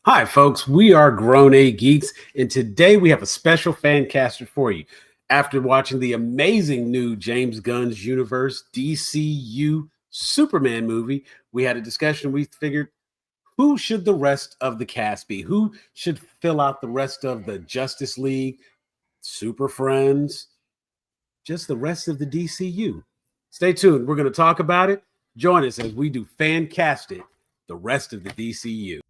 Hi, folks. We are GrownAGeeks, and today we have a special fan caster for you. After watching the amazing new James Gunn's universe DCU Superman movie, we had a discussion. We figured, who should the rest of the cast be? Who should fill out the rest of the Justice League, Super Friends, just the rest of the DCU? Stay tuned. We're going to talk about it. Join us as we do fan cast it, the rest of the DCU.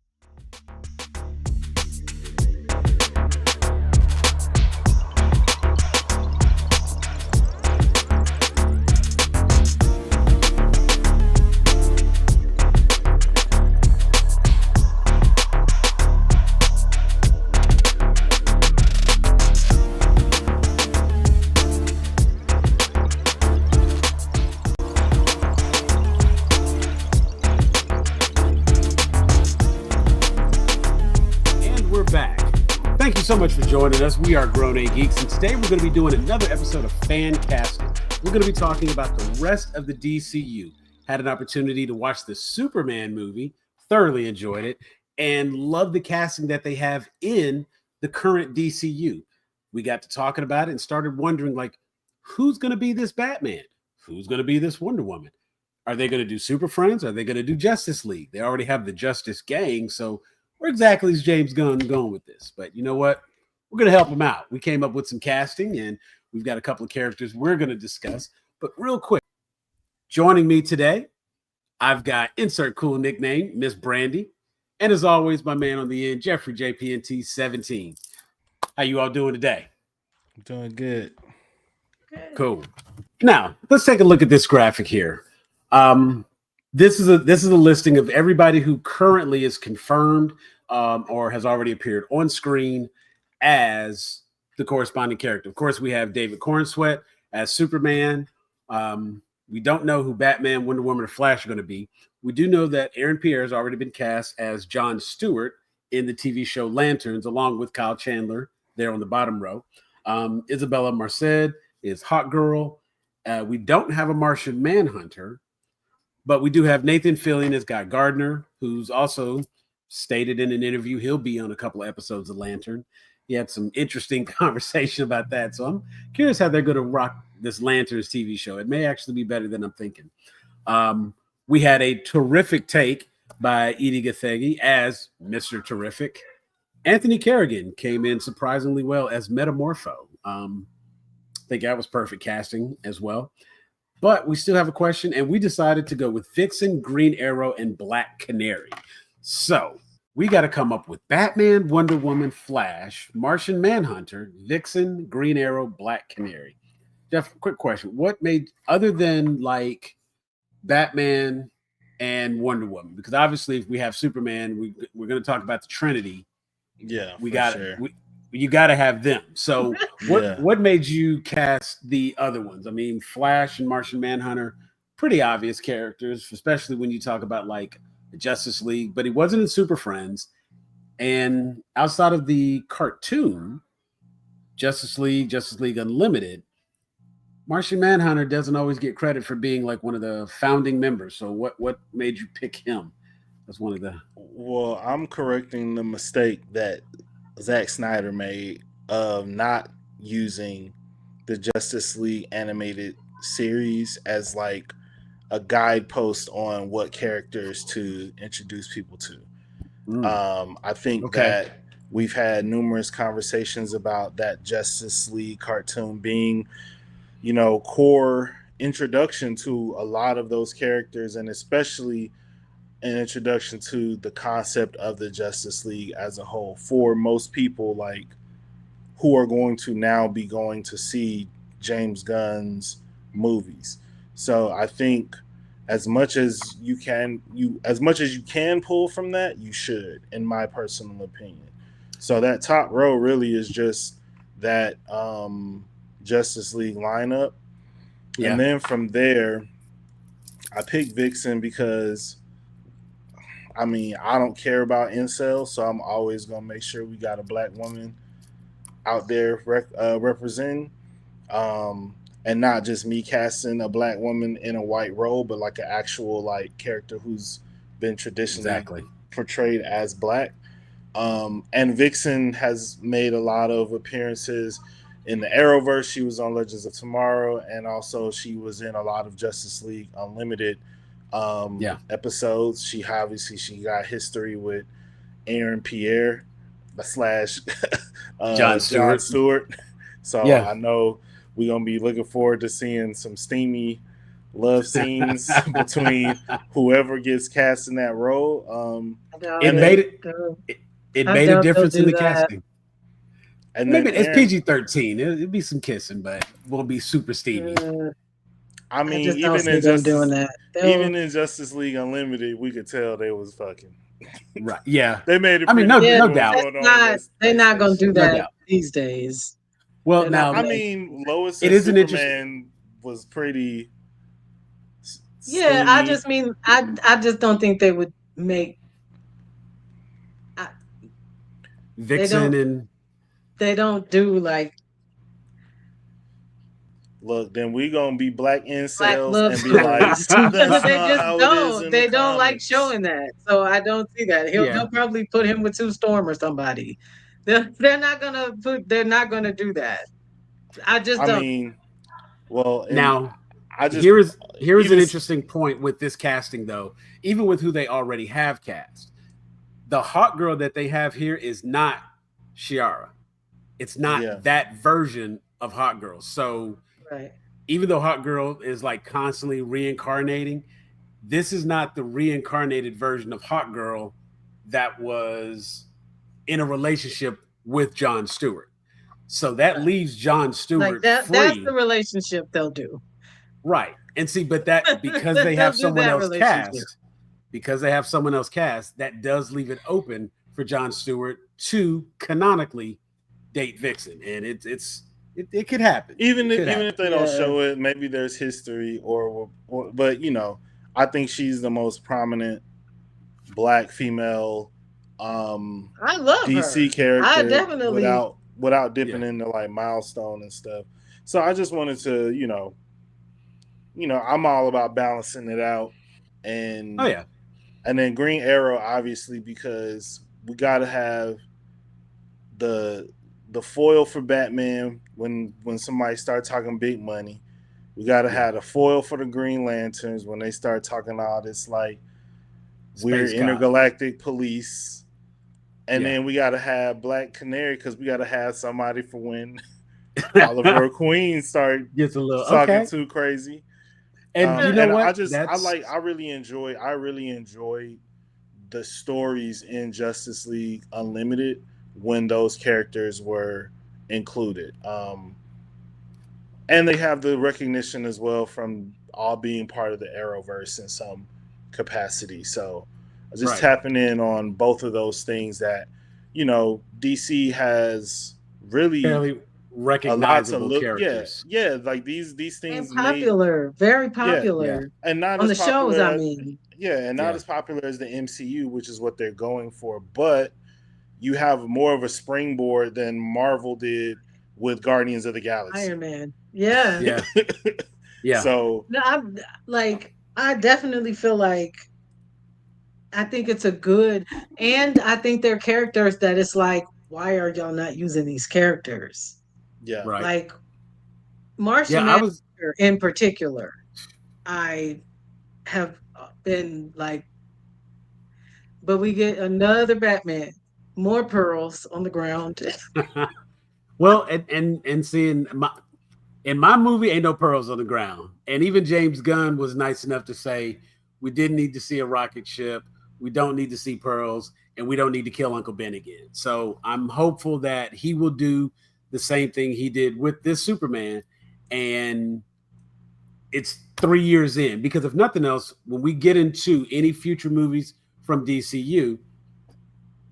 So much for joining us. We are GrownAGeeks, and today we're going to be doing another episode of Fan Casting. We're going to be talking about the rest of the DCU. Had an opportunity to watch the Superman movie, thoroughly enjoyed it, and love the casting that they have in the current DCU. We got to talking about it and started wondering, like, who's going to be this Batman? Who's going to be this Wonder Woman? Are they going to do Super Friends? Are they going to do Justice League? They already have the Justice Gang, so where exactly is James Gunn going with this? But you know what? We're going to help him out. We came up with some casting, and we've got a couple of characters we're going to discuss. But real quick, joining me today, I've got insert cool nickname, Miss Brandy. And as always, my man on the end, Jeffrey JPNT 17. How you all doing today? I'm doing good. Cool. Now, let's take a look at this graphic here. This is a listing of everybody who currently is confirmed or has already appeared on screen as the corresponding character. Of course, we have David Cornsweet as Superman. We don't know who Batman, Wonder Woman, or Flash are going to be. We do know that Aaron Pierre has already been cast as John Stewart in the TV show Lanterns, along with Kyle Chandler there on the bottom row. Isabella Merced is Hawk Girl. We don't have a Martian Manhunter, but we do have Nathan Fillion as Guy Gardner, who's also stated in an interview he'll be on a couple of episodes of Lantern. He had some interesting conversation about that. So I'm curious how they're going to rock this Lanterns TV show. It may actually be better than I'm thinking. We had a terrific take by Edie Gathegi as Mr. Terrific. Anthony Kerrigan came in surprisingly well as Metamorpho. I think that was perfect casting as well. But we still have a question, and we decided to go with Vixen, Green Arrow, and Black Canary. So we got to come up with Batman, Wonder Woman, Flash, Martian Manhunter, Vixen, Green Arrow, Black Canary. Jeff, quick question. What made, other than like Batman and Wonder Woman, because obviously if we have Superman, we're going to talk about the Trinity. Yeah, we got you got to have them. So what made you cast the other ones? I mean, Flash and Martian Manhunter, pretty obvious characters, especially when you talk about like the Justice League, but he wasn't in Super Friends. And outside of the cartoon, Justice League Unlimited, Martian Manhunter doesn't always get credit for being like one of the founding members. So what made you pick him as one of the... Well, I'm correcting the mistake that Zack Snyder made of not using the Justice League animated series as like a guidepost on what characters to introduce people to. I think that we've had numerous conversations about that Justice League cartoon being, you know, core introduction to a lot of those characters, and especially an introduction to the concept of the Justice League as a whole for most people, like who are going to now be going to see James Gunn's movies. So I think as much as you can pull from that, you should, in my personal opinion. So that top row really is just that Justice League lineup. Yeah. And then from there, I picked Vixen because, I mean, I don't care about incels, so I'm always going to make sure we got a black woman out there representing. And not just me casting a black woman in a white role, but like an actual like character who's been traditionally portrayed as black. And Vixen has made a lot of appearances in the Arrowverse. She was on Legends of Tomorrow, and also she was in a lot of Justice League Unlimited episodes. She got history with Aaron Pierre slash John John Stewart. Stewart. So I know we're gonna be looking forward to seeing some steamy love scenes between whoever gets cast in that role. It made a difference in the casting. And maybe it's PG-13. It'll be some kissing, but it won't be super steamy. I mean, even in Justice League Unlimited, we could tell they was fucking. Right? Yeah, they made it. No doubt. They're not going to do that these days. Well, now Lois and Superman was pretty. Yeah, I just mean I just don't think they would make Vixen they don't do like. Look, then we gonna be black incels and be like, they don't like showing that, so I don't see that. He'll probably put him with Sue Storm or somebody. They're not gonna do that. I just don't. Mean, well, now here's an interesting point with this casting though. Even with who they already have cast, the hot girl that they have here is not Shiara. It's not that version of Hot Girl. So. Right. Even though Hot Girl is like constantly reincarnating, this is not the reincarnated version of Hot Girl that was in a relationship with Jon Stewart. So that leaves Jon Stewart free. That's the relationship they'll do. Right. And see, but that because they have someone else cast, that does leave it open for Jon Stewart to canonically date Vixen. And it could happen. Even if they don't show it, maybe there's history but I think she's the most prominent black female I love DC character. I definitely without dipping into like Milestone and stuff. So I just wanted to, I'm all about balancing it out. And and then Green Arrow, obviously, because we gotta have the foil for Batman when somebody starts talking big money. We gotta have the foil for the Green Lanterns when they start talking all this like weird intergalactic police. And then we gotta have Black Canary because we gotta have somebody for when Oliver Queen gets a little talking too crazy. And you know what? I really enjoy the stories in Justice League Unlimited when those characters were included. And they have the recognition as well from all being part of the Arrowverse in some capacity. So just tapping in on both of those things that, DC has really recognizable characters. Yeah, like these things very popular. And not on as the shows, I mean. Yeah, and not as popular as the MCU, which is what they're going for, but you have more of a springboard than Marvel did with Guardians of the Galaxy. Iron Man. Yeah. Yeah. So I definitely feel like I think it's a good, and I think they're characters that it's like, why are y'all not using these characters? Yeah. Right. Like Martian Manhunter in particular, I have been like, but we get another Batman. More pearls on the ground. Well, and seeing in my movie, ain't no pearls on the ground. And even James Gunn was nice enough to say we didn't need to see a rocket ship, we don't need to see pearls, and we don't need to kill Uncle Ben again. So I'm hopeful that he will do the same thing he did with this Superman. And it's 3 years in, because if nothing else, when we get into any future movies from DCU,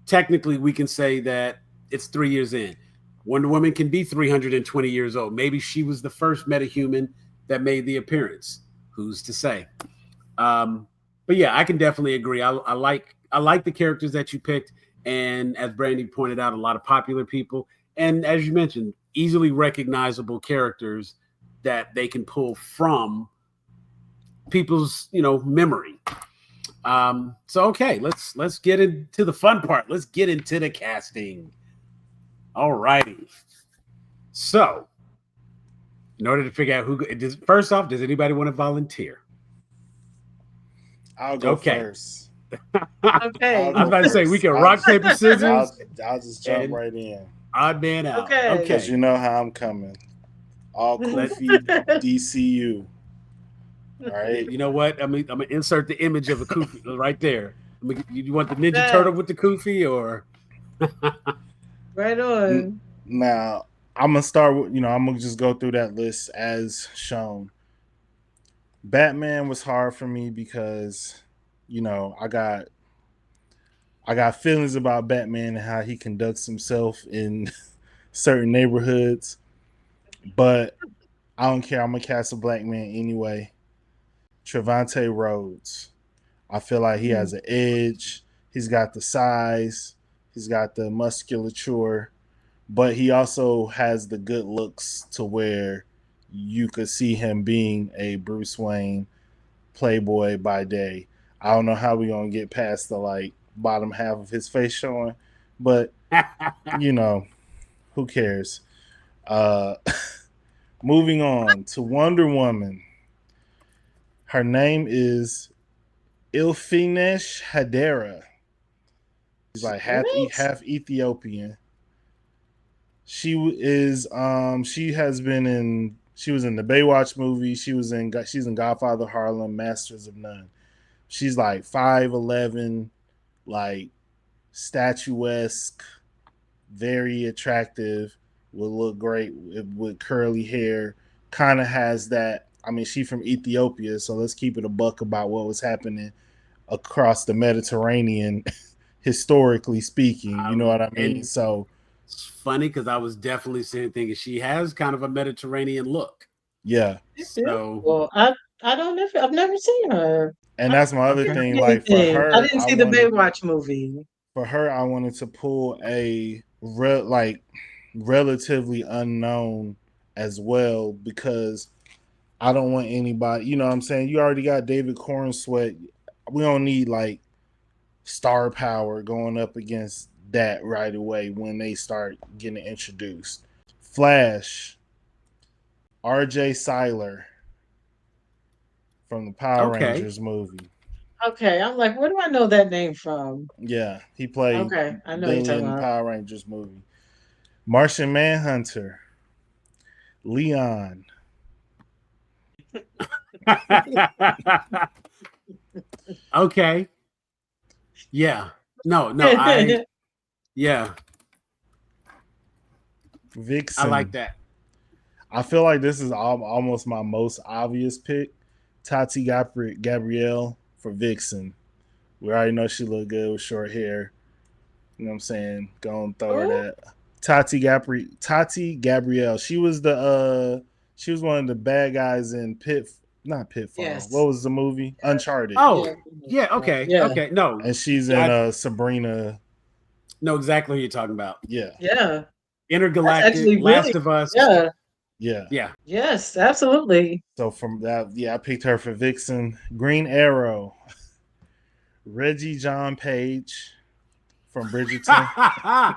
technically we can say that it's 3 years in. Wonder Woman can be 320 years old. Maybe she was the first metahuman that made the appearance. Who's to say? But yeah, I can definitely agree. I like the characters that you picked, and as Brandy pointed out, a lot of popular people, and as you mentioned, easily recognizable characters that they can pull from people's memory. So okay, let's get into the fun part. Let's get into the casting. All righty. So, in order to figure out first off, does anybody want to volunteer? I'll go first. Okay. I was about to say we can rock, paper, scissors. I'll just jump right in. Odd man out. Okay. Because you know how I'm coming. All Kofi DCU. All right. You know what? I'm gonna insert the image of a Kofi right there. You want the Ninja Turtle with the Kofi or? Right on. Now I'm gonna start with I'm gonna just go through that list as shown. Batman was hard for me because I got feelings about Batman and how he conducts himself in certain neighborhoods, but I don't care. I'm gonna cast a black man anyway. Trevante Rhodes. I feel like he has an edge. He's got the size. He's got the musculature, but he also has the good looks to where you could see him being a Bruce Wayne playboy by day. I don't know how we're going to get past the bottom half of his face showing, but who cares? Moving on to Wonder Woman. Her name is Ilfinesh Hadera. She's like half Ethiopian. She was in the Baywatch movie. She's in Godfather Harlem, Masters of None. She's like 5'11", like statuesque, very attractive, would look great with curly hair. Kind of has that. I mean, she's from Ethiopia, so let's keep it a buck about what was happening across the Mediterranean, historically speaking. You know what I mean? So it's funny because I was definitely thinking she has kind of a Mediterranean look. Yeah. So well, I've never seen her. And that's my other thing. Like for her, I didn't see the Baywatch movie. For her, I wanted to pull a relatively unknown as well because I don't want anybody. You know what I'm saying? You already got David Cornsweet. We don't need star power going up against that right away when they start getting introduced. Flash, RJ Cyler from the Power Rangers movie. Okay, I'm like, where do I know that name from? Yeah, he played I know you're talking in the about. Power Rangers movie. Martian Manhunter, Leon. Okay. Yeah. No. Yeah. Vixen. I like that. I feel like this is almost my most obvious pick. Tati Gabrielle for Vixen. We already know she look good with short hair. You know what I'm saying? Go and throw her that. Tati Gabrielle. She was one of the bad guys in not Pitfall. Yes. What was the movie? Uncharted. Oh, yeah. Okay. Yeah. Okay. No. And she's in Sabrina. Know exactly what you're talking about. Yeah. Yeah. Intergalactic, Last of Us. Yeah. Yeah. Yeah. Yes, absolutely. So from that, I picked her for Vixen. Green Arrow. Reggie John Page from Bridgerton.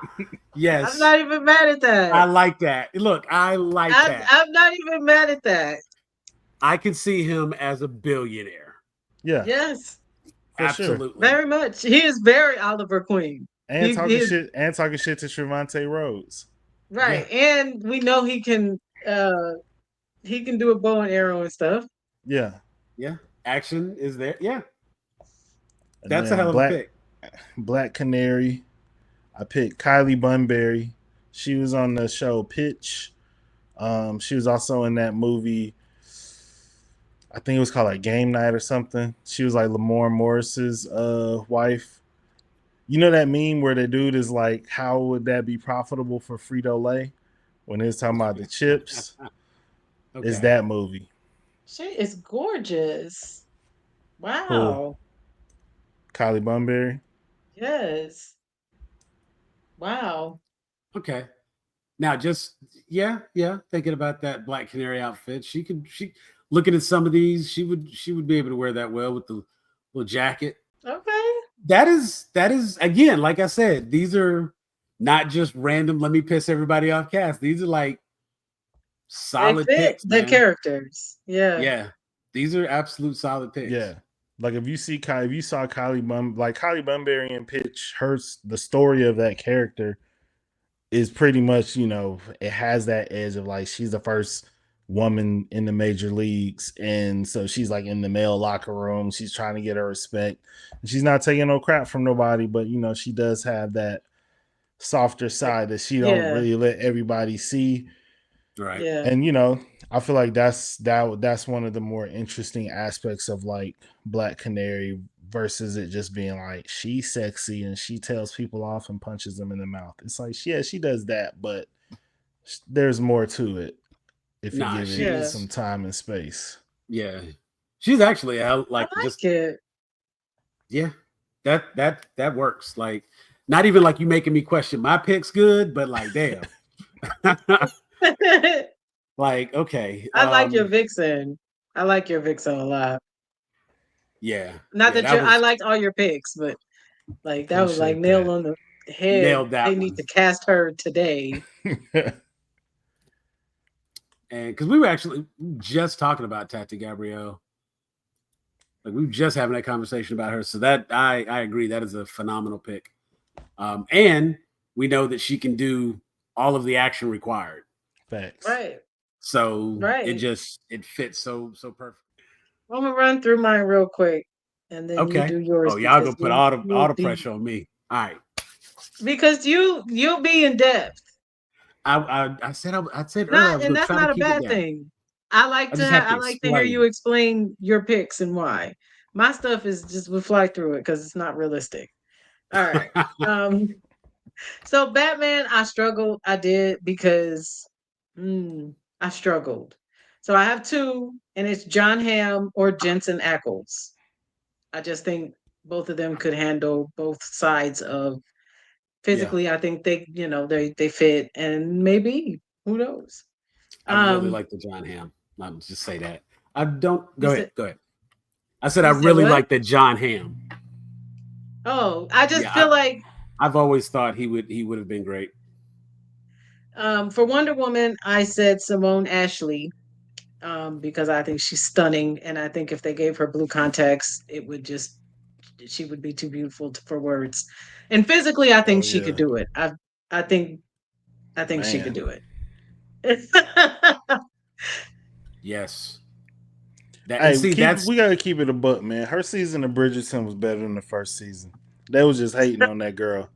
Yes. I'm not even mad at that. I like that. Look, I like that. I'm not even mad at that. I can see him as a billionaire. Yeah. Yes. Absolutely. Sure. Very much. He is very Oliver Queen. And talking shit to Trevante Rhodes. Right. Yeah. And we know he can do a bow and arrow and stuff. Yeah. Yeah. Action is there. Yeah. And that's a hell of a pick. Black Canary. I picked Kylie Bunbury. She was on the show Pitch. She was also in that movie. I think it was called Game Night or something. She was like Lamorne Morris's wife. You know that meme where the dude is like, how would that be profitable for Frito-Lay? When he's talking about the chips. Okay. Is that movie. She is gorgeous. Wow. Who? Kylie Bunbury? Yes. Wow. Okay. Now thinking about that Black Canary outfit, she looking at some of these, she would be able to wear that well with the little jacket. Okay. That is again, like I said, these are not just random. Let me piss everybody off cast. These are like They solid fit picks, the man. characters. Yeah. Yeah, these are absolute solid picks. Yeah. Like if you saw Kylie Bunbury and pitch the story of that character is pretty much, it has that edge of like she's the first woman in the major leagues, and so she's like in the male locker room. She's trying to get her respect. And she's not taking no crap from nobody, but she does have that softer side that she don't Yeah. really let everybody see. Right. Yeah. And I feel like that's one of the more interesting aspects of like Black Canary versus it just being like she's sexy and she tells people off and punches them in the mouth. It's like she does that, but there's more to it if you give it some time and space. Yeah, she's actually I like it. Yeah, that works. Like, not even like you making me question my picks good, but like, damn. Like, okay. I like your Vixen. I like your Vixen a lot. Yeah. Not that I liked all your picks, but like that was like nail on the head. Nailed that. They need to cast her today. And because we were actually just talking about Tati Gabrielle. Like we were just having that conversation about her. So that I agree. That is a phenomenal pick. And we know that she can do all of the action required. Facts. Right. So it fits so perfect. I'm gonna run through mine real quick, and then you do yours. Oh, y'all gonna put all the pressure on me. All right. Because you'll be in depth. I said earlier, and that's not a bad thing. I like to hear you explain your picks and why. My stuff is just we fly through it because it's not realistic. All right. So Batman, I struggled. I did because I struggled. So I have two, and it's John Hamm or Jensen Ackles. I just think both of them could handle both sides of physically. I think they fit, and maybe who knows. I really like the John Hamm. I'll just say that. I don't go ahead. I said I really like the John Hamm. Oh, I just feel like I've always thought he would have been great. For Wonder Woman, I said Simone Ashley because I think she's stunning, and I think if they gave her blue contacts, she would be too beautiful for words. And physically, I think she could do it. I think she could do it. Yes. We gotta keep it a buck, man. Her season of Bridgerton was better than the first season. They was just hating on that girl.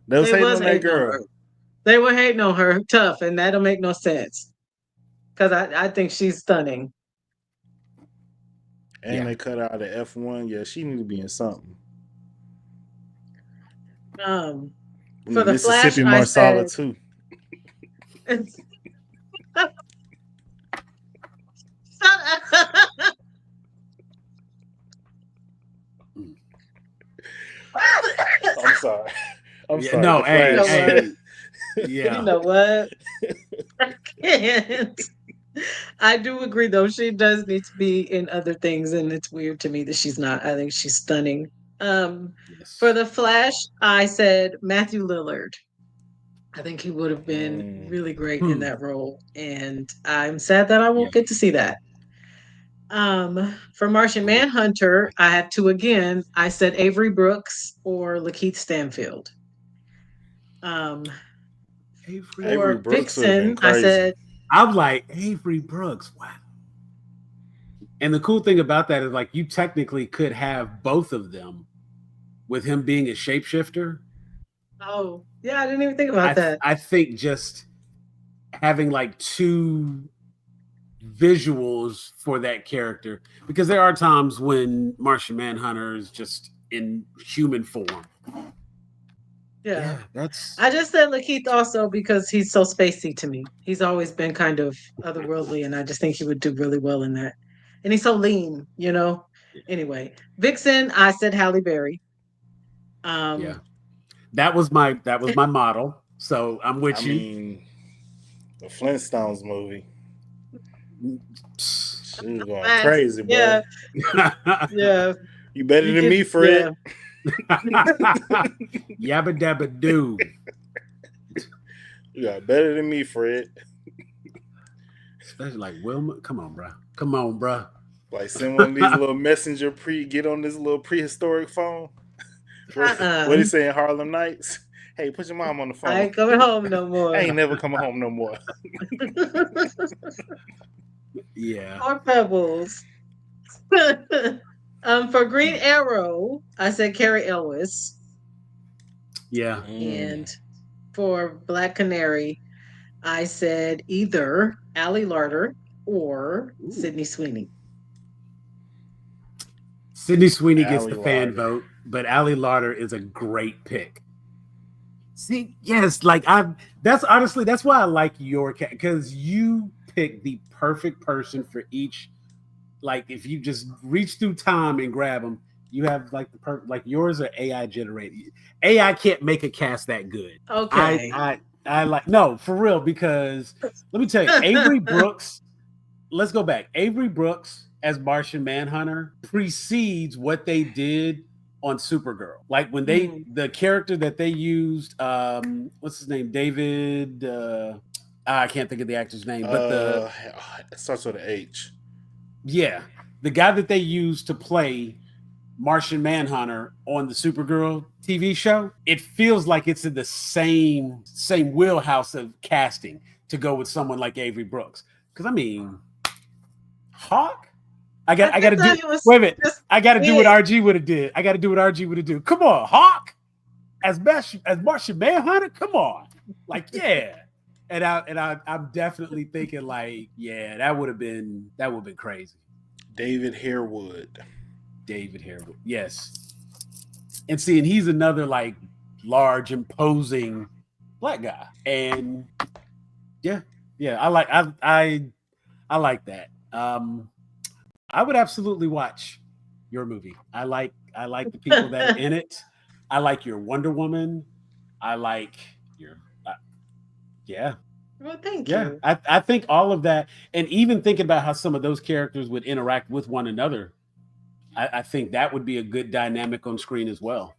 They was hating on that girl. They were hating on her tough, and that'll make no sense. Because I think she's stunning. And they cut out the F1. Yeah, she need to be in something. For the Mississippi Flash, Marsala too. I'm sorry. No, hey. Yeah. You know what? I can't. I do agree, though. She does need to be in other things, and it's weird to me that she's not. I think she's stunning. For the Flash, I said Matthew Lillard. I think he would have been really great in that role, and I'm sad that I won't get to see that. For Martian Manhunter, I have two again. I said Avery Brooks or Lakeith Stanfield. Avery Brooks Vixen, I said I'm like Avery Brooks. Wow. And the cool thing about that is like you technically could have both of them with him being a shapeshifter. Oh, yeah, I didn't even think about that. I think just having like two visuals for that character, because there are times when Martian Manhunter is just in human form. Yeah, I just said Lakeith also because he's so spacey to me. He's always been kind of otherworldly, and I just think he would do really well in that. And he's so lean, Anyway, Vixen, I said Halle Berry. That was my model. So I'm with you. Mean, the Flintstones movie. She was going crazy, bro. Yeah. You better than me, Fred. Yabba dabba doo. You got better than me, Fred. Especially like Wilma. Come on, bro. Like send one of these little messenger get on this little prehistoric phone. What he saying, Harlem Nights? Hey, put your mom on the phone. I ain't coming home no more. I ain't never coming home no more. Yeah. Or Pebbles. For Green Arrow, I said Carrie Elwes. Yeah. And for Black Canary, I said either Ali Larter or Sydney Sweeney. Sydney Sweeney gets the fan vote, but Ali Larter is a great pick. See, yes, like that's why I like your cat, because you pick the perfect person for each. Like if you just reach through time and grab them, you have like the perfect. Like yours are AI generated. AI can't make a cast that good. Okay, I like no for real, because let me tell you, Avery Brooks. Let's go back. Avery Brooks as Martian Manhunter precedes what they did on Supergirl. Like when the character that they used, what's his name? David. I can't think of the actor's name, but it starts with an H. Yeah, the guy that they used to play Martian Manhunter on the Supergirl TV show, it feels like it's in the same wheelhouse of casting to go with someone like Avery Brooks. Because I mean, Hawk. I got to do. Wait a minute. I got to do what RG would have did. Come on, Hawk as Martian Manhunter. Come on, like yeah. And I'm definitely thinking like yeah, that would have been crazy. David Harewood, yes. And he's another like large, imposing black guy, and yeah, I like that. I would absolutely watch your movie. I like the people that are in it. I like your Wonder Woman. I like your yeah. Well, thank you. I think all of that, and even thinking about how some of those characters would interact with one another, I think that would be a good dynamic on screen as well,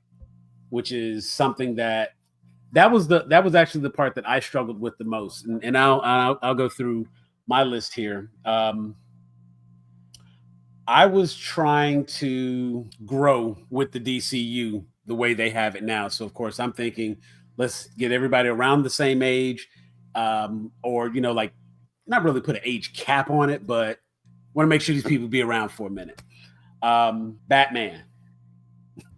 which is something that was actually the part that I struggled with the most. And I'll go through my list here. I was trying to grow with the DCU the way they have it now. So of course I'm thinking, let's get everybody around the same age, or like not really put an age cap on it, but want to make sure these people be around for a minute. Batman,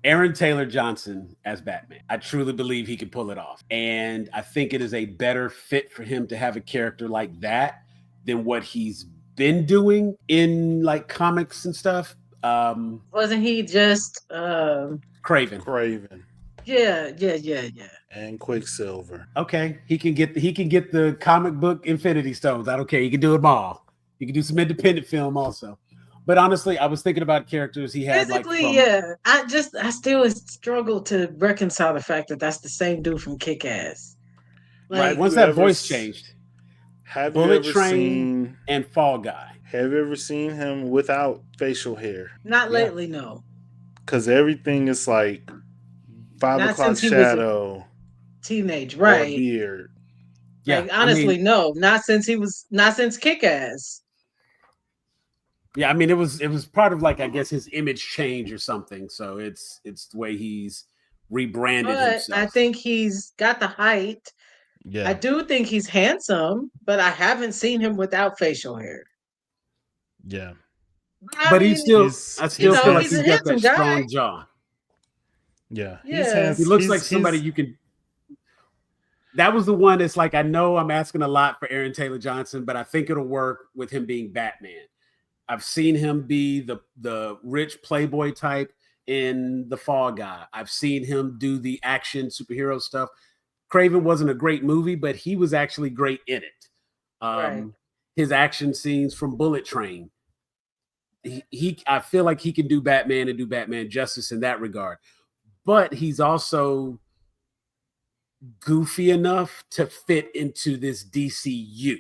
Aaron Taylor Johnson as Batman. I truly believe he can pull it off, and I think it is a better fit for him to have a character like that than what he's been doing in like comics and stuff. Wasn't he just Craven? Yeah. And Quicksilver. Okay, he can get the comic book Infinity Stones. I don't care. He can do them all. He can do some independent film also. But honestly, I was thinking about characters he had. Physically, yeah. I still struggle to reconcile the fact that that's the same dude from Kick-Ass. Like, right. Once that voice changed. Have Bullet you ever Train seen and Fall Guy? Have you ever seen him without facial hair? Not lately, no. Because everything is like 5 o'clock shadow. Teenage, right? Or beard. Yeah, like, honestly, no. Not since Kick-Ass. Yeah, I mean, it was part of like I guess his image change or something. So it's the way he's rebranded himself. I think he's got the height. Yeah, I do think he's handsome, but I haven't seen him without facial hair. Yeah, but I still feel like he's got that strong jaw. Yeah, he looks like somebody you can. That was the one that's like, I know I'm asking a lot for Aaron Taylor Johnson, but I think it'll work with him being Batman. I've seen him be the rich playboy type in The Fall Guy. I've seen him do the action superhero stuff. Craven wasn't a great movie, but he was actually great in it. Right. His action scenes from Bullet Train. I feel like he can do Batman and do Batman justice in that regard. But he's also goofy enough to fit into this DCU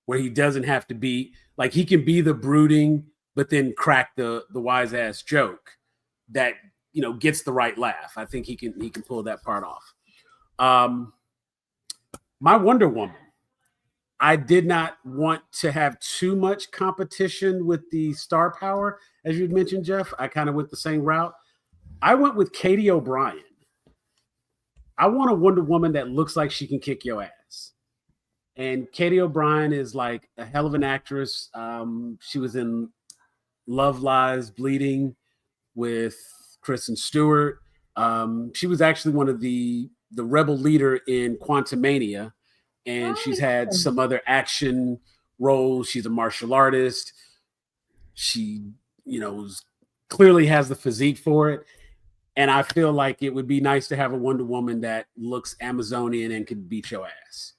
where he doesn't have to be like, he can be the brooding, but then crack the wise ass joke. that gets the right laugh. I think he can pull that part off. My Wonder Woman, I did not want to have too much competition with the star power, as you mentioned, Jeff. I kind of went the same route. I went with Katie O'Brien. I want a Wonder Woman that looks like she can kick your ass. And Katie O'Brien is like a hell of an actress. She was in Love Lies Bleeding with Kristen Stewart. She was actually one of the rebel leader in Quantumania, and she's had some other action roles. She's a martial artist. She, clearly has the physique for it. And I feel like it would be nice to have a Wonder Woman that looks Amazonian and could beat your ass.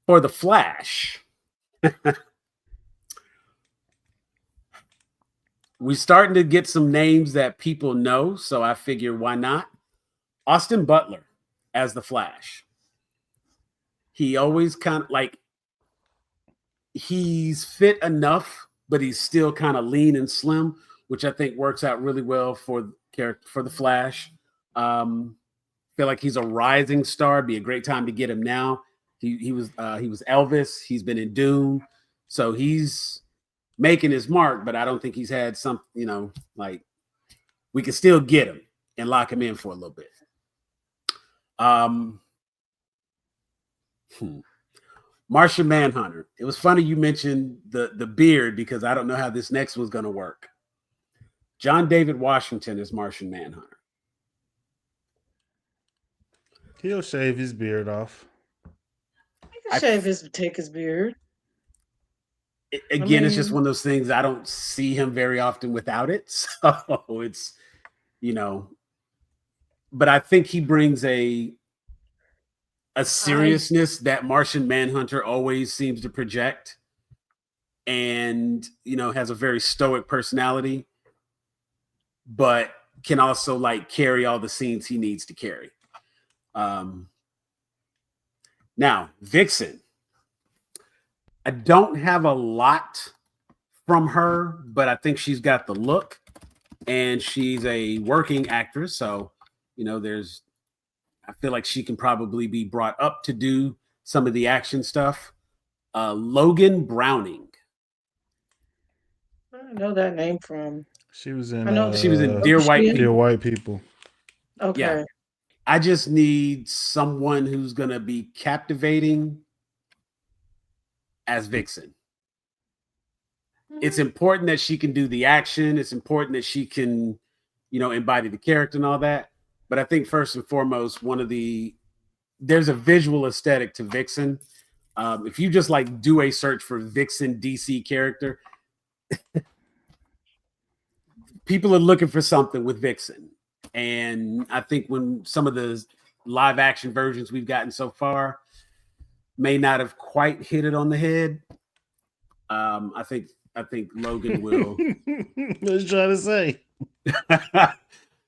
For the Flash, we're starting to get some names that people know, so I figure why not? Austin Butler as the Flash. He always kind of like, he's fit enough, but he's still kind of lean and slim, which I think works out really well for the Flash. Feel like he's a rising star. It'd be a great time to get him now. He was Elvis. He's been in Doom, so he's making his mark. But I don't think he's had some. Like we can still get him and lock him in for a little bit. Martian Manhunter. It was funny you mentioned the beard because I don't know how this next one's going to work. John David Washington is Martian Manhunter. He'll shave his beard off. He can take his beard. Again, it's just one of those things. I don't see him very often without it. So it's, but I think he brings a seriousness that Martian Manhunter always seems to project, and, has a very stoic personality, but can also like carry all the scenes he needs to carry. Now, Vixen. I don't have a lot from her, but I think she's got the look, and she's a working actress. So, I feel like she can probably be brought up to do some of the action stuff. Logan Browning. I know that name from. She was in. She was in Dear White People. Dear White People. Okay. Yeah. I just need someone who's gonna be captivating as Vixen. It's important that she can do the action. It's important that she can, embody the character and all that. But I think first and foremost, there's a visual aesthetic to Vixen. If you just like do a search for Vixen DC character, people are looking for something with Vixen. And I think when some of the live action versions we've gotten so far may not have quite hit it on the head, I think Logan will. What was trying to say?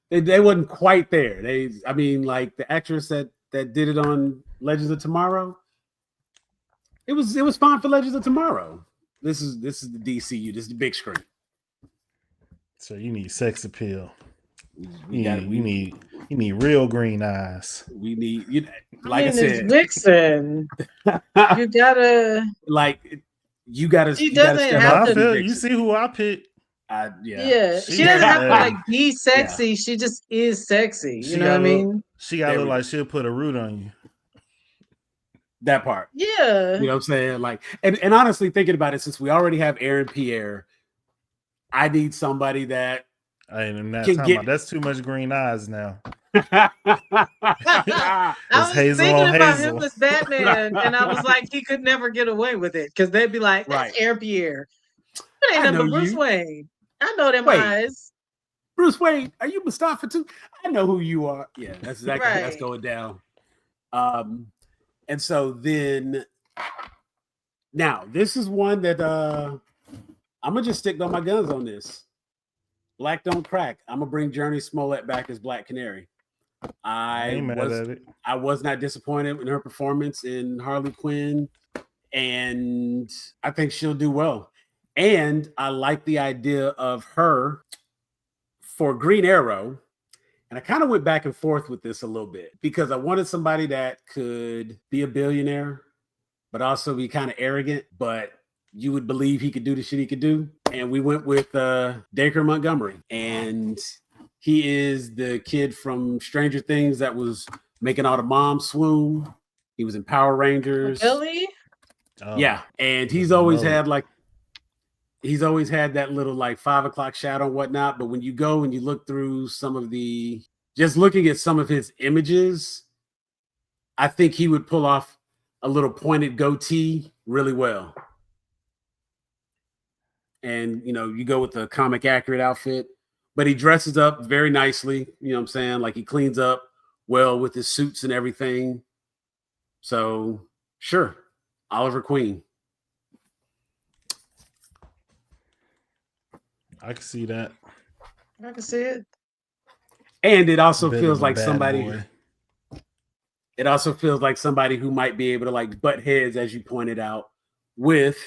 They wasn't quite there. Like the actress that did it on Legends of Tomorrow, it was fine for Legends of Tomorrow. This is the DCU. This is the big screen. So you need sex appeal. You need real green eyes. We need, like I said, it's Vixen. You gotta She doesn't have to. You see who I picked. Yeah. She doesn't have to like be sexy. Yeah. She just is sexy. You know what I mean? She gotta look like she'll put a root on you. That part. Yeah. You know what I'm saying? Like, and honestly, thinking about it, since we already have Aaron Pierre, I need somebody that I'm not talking about that's too much green eyes now. I was thinking about him as Batman, and I was like, he could never get away with it because they'd be like, "That's Aaron Pierre." It ain't nothing but Bruce Wayne. I know them eyes. Bruce Wayne, are you Mustafa too? I know who you are. Yeah, that's exactly how that's going down. And so then, now this is one that I'm gonna just stick on my guns on this. Black don't crack. I'm gonna bring Journey Smollett back as Black Canary. I was not disappointed in her performance in Harley Quinn, and I think she'll do well. And I like the idea of her for Green Arrow. And I kind of went back and forth with this a little bit because I wanted somebody that could be a billionaire, but also be kind of arrogant, but you would believe he could do the shit he could do. And we went with Dacre Montgomery. And he is the kid from Stranger Things that was making all the moms swoon. He was in Power Rangers. Really? Yeah. And he's always had that little like 5 o'clock shadow and whatnot. But when you go and you look through just looking at some of his images, I think he would pull off a little pointed goatee really well. And, you go with the comic accurate outfit, but he dresses up very nicely. You know what I'm saying? Like he cleans up well with his suits and everything. So sure. Oliver Queen. I can see that. I can see it. And it also feels like somebody. It also feels like somebody who might be able to like butt heads, as you pointed out, with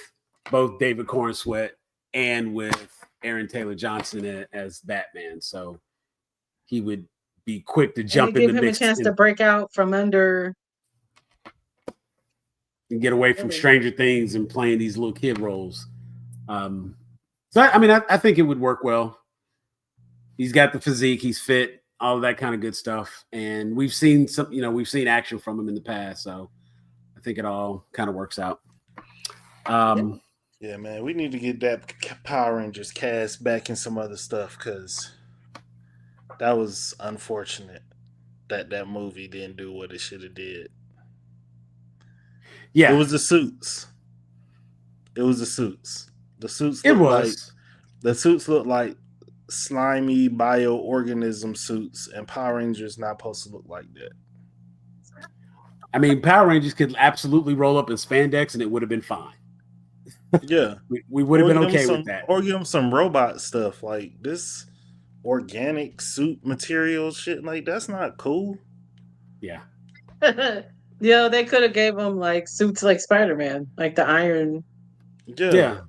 both David Cornsweet and with Aaron Taylor Johnson as Batman. So he would be quick to jump in the mix. Give him a chance to break out from under and get away from Stranger Things and playing these little kid roles. So I think it would work well. He's got the physique, he's fit, all of that kind of good stuff. And we've seen action from him in the past. So I think it all kind of works out. Yeah, man, we need to get that Power Rangers cast back in some other stuff because that was unfortunate that movie didn't do what it should have did. Yeah, it was the suits. The suits looked like slimy bioorganism suits, and Power Rangers not supposed to look like that. I mean, Power Rangers could absolutely roll up in spandex and it would have been fine. Yeah. we would have been okay with that. Or give them some robot stuff like this organic suit material shit. Like, that's not cool. Yeah. Yeah, they could have gave them like suits like Spider-Man, like the iron. Yeah.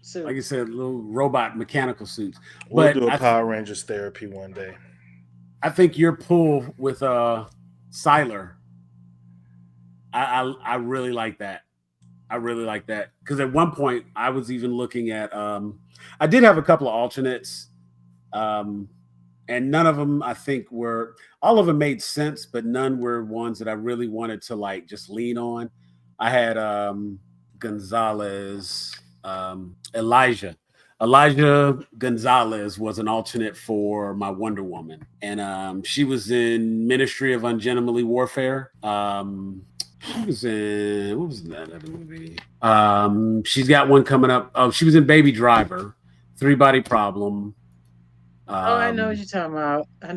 Suit. Like I said, little robot mechanical suits. We'll do a Power Rangers therapy one day. I think your pull with Sylar, I really like that. Because at one point I was even looking at I did have a couple of alternates, and none of them I think all of them made sense, but none were ones that I really wanted to like just lean on. I had Gonzalez, Elijah Gonzalez was an alternate for my Wonder Woman, and she was in Ministry of Ungentlemanly Warfare. She was in, what was that other movie? She's got one coming up. Oh, she was in Baby Driver, 3-Body Problem. I know what you're talking about. I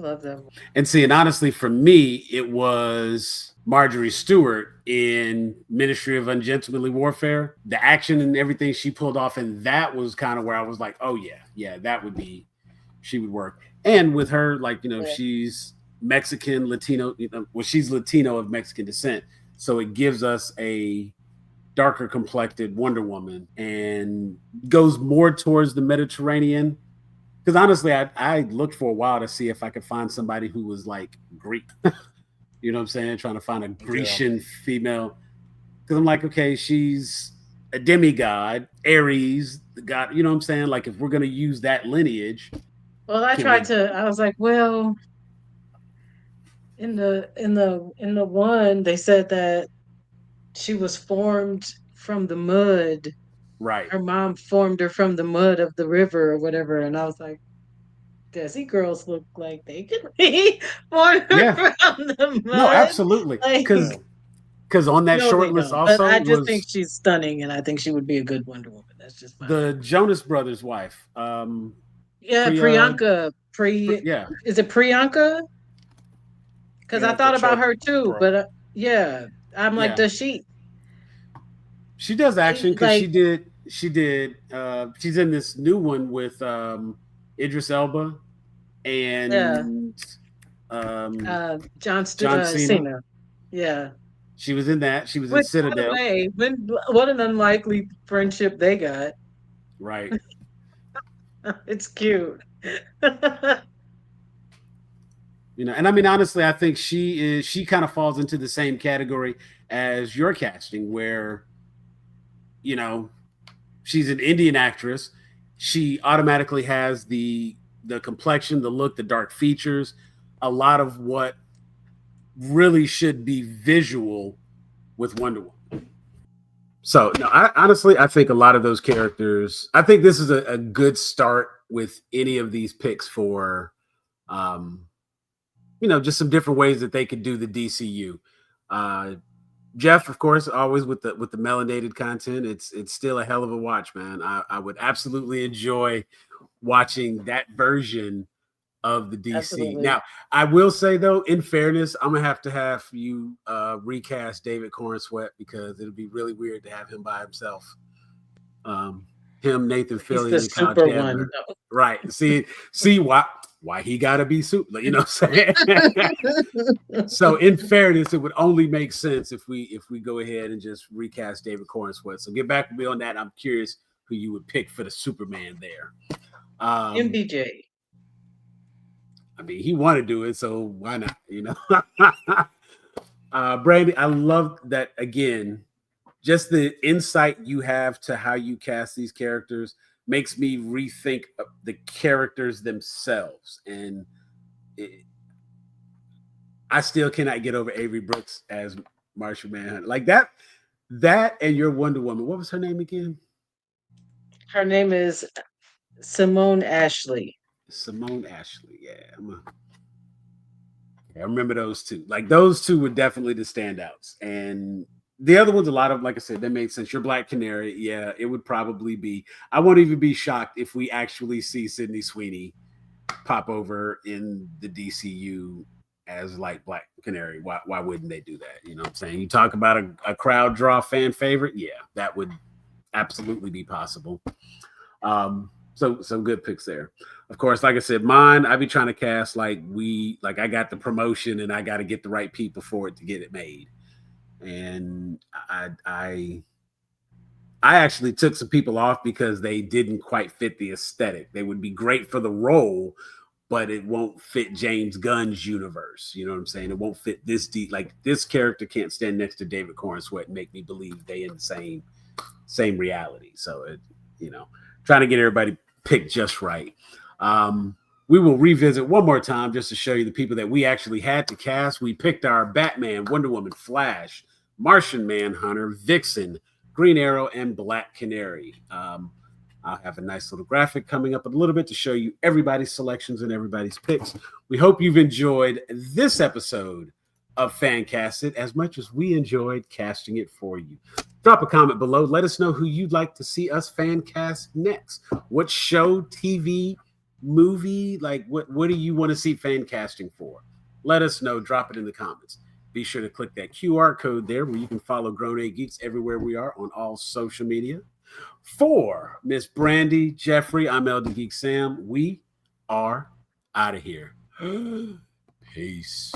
love that one. And see, and honestly, for me, it was Marjorie Stewart in Ministry of Ungentlemanly Warfare. The action and everything she pulled off, and that was kind of where I was like, oh yeah, she would work. And with her, like, she's Mexican, Latino, she's Latino of Mexican descent. So it gives us a darker complected Wonder Woman and goes more towards the Mediterranean. Because honestly, I looked for a while to see if I could find somebody who was like Greek. You know what I'm saying? Trying to find a Grecian female. Because I'm like, okay, she's a demigod, Ares, the god. You know what I'm saying? Like, if we're going to use that lineage. Well, I was like, well, in the one, they said that she was formed from the mud. Right. Her mom formed her from the mud of the river or whatever. And I was like, Desi girls look like they could be formed from the mud. No, absolutely. Because on that short list also, but I just think she's stunning, and I think she would be a good Wonder Woman. That's just fine. The Jonas Brothers' wife. Priyanka. Is it Priyanka? Because I thought about her too, but I'm like, does she? She does action because she did. She's in this new one with Idris Elba and John Cena. Yeah. She was in that. She was in Which, by the Citadel. way, what an unlikely friendship they got. Right. It's cute. You know, and I mean, honestly, I think she kind of falls into the same category as your casting, where, you know, she's an Indian actress. She automatically has the complexion, the look, the dark features, a lot of what really should be visual with Wonder Woman. So no, I think a lot of those characters, I think this is a good start with any of these picks for you know, just some different ways that they could do the DCU. Jeff, of course, always with the melanated content. It's still a hell of a watch, man. I would absolutely enjoy watching that version of the DC. Absolutely. Now, I will say though, in fairness, I'm gonna have you recast David Cornsweet, because it'll be really weird to have him by himself. Him, Nathan Fillion, He's the super one. Right. See why he gotta be super, you know what I'm saying? So in fairness, it would only make sense if we go ahead and just recast David Cornsweet. So get back to me on that. I'm curious who you would pick for the Superman there. MBJ. I mean, he wanted to do it, so why not? You know, Brandy, I love that again. Just the insight you have to how you cast these characters makes me rethink the characters themselves, and I still cannot get over Avery Brooks as Martian Manhunter. Like that, and your Wonder Woman. What was her name again? Her name is Simone Ashley. Simone Ashley. Yeah, I remember those two. Like those two were definitely the standouts, and the other ones, a lot of, like I said, that made sense. Your Black Canary, yeah, it would probably be. I won't even be shocked if we actually see Sydney Sweeney pop over in the DCU as like Black Canary. Why wouldn't they do that? You know what I'm saying? You talk about a crowd draw fan favorite, yeah, that would absolutely be possible. So some good picks there. Of course, like I said, mine, I be trying to cast like I got the promotion and I got to get the right people for it to get it made. And I actually took some people off because they didn't quite fit the aesthetic. They would be great for the role, but it won't fit James Gunn's universe. You know what I'm saying? It won't fit this deep. Like this character can't stand next to David Cornsweet and make me believe they in the same reality. So you know, trying to get everybody picked just right. We will revisit one more time just to show you the people that we actually had to cast. We picked our Batman, Wonder Woman, Flash, Martian Manhunter, Vixen, Green Arrow, and Black Canary. I'll have a nice little graphic coming up in a little bit to show you everybody's selections and everybody's picks. We hope you've enjoyed this episode of Fancasted as much as we enjoyed casting it for you. Drop a comment below. Let us know who you'd like to see us fan cast next. What show, TV, movie, like what do you want to see fan casting for? Let us know. Drop it in the comments. Be sure to click that QR code there where you can follow GrownAGeeks everywhere we are on all social media. For Miss Brandy, Jeffrey, I'm Elder Geek Sam. We are out of here. Peace.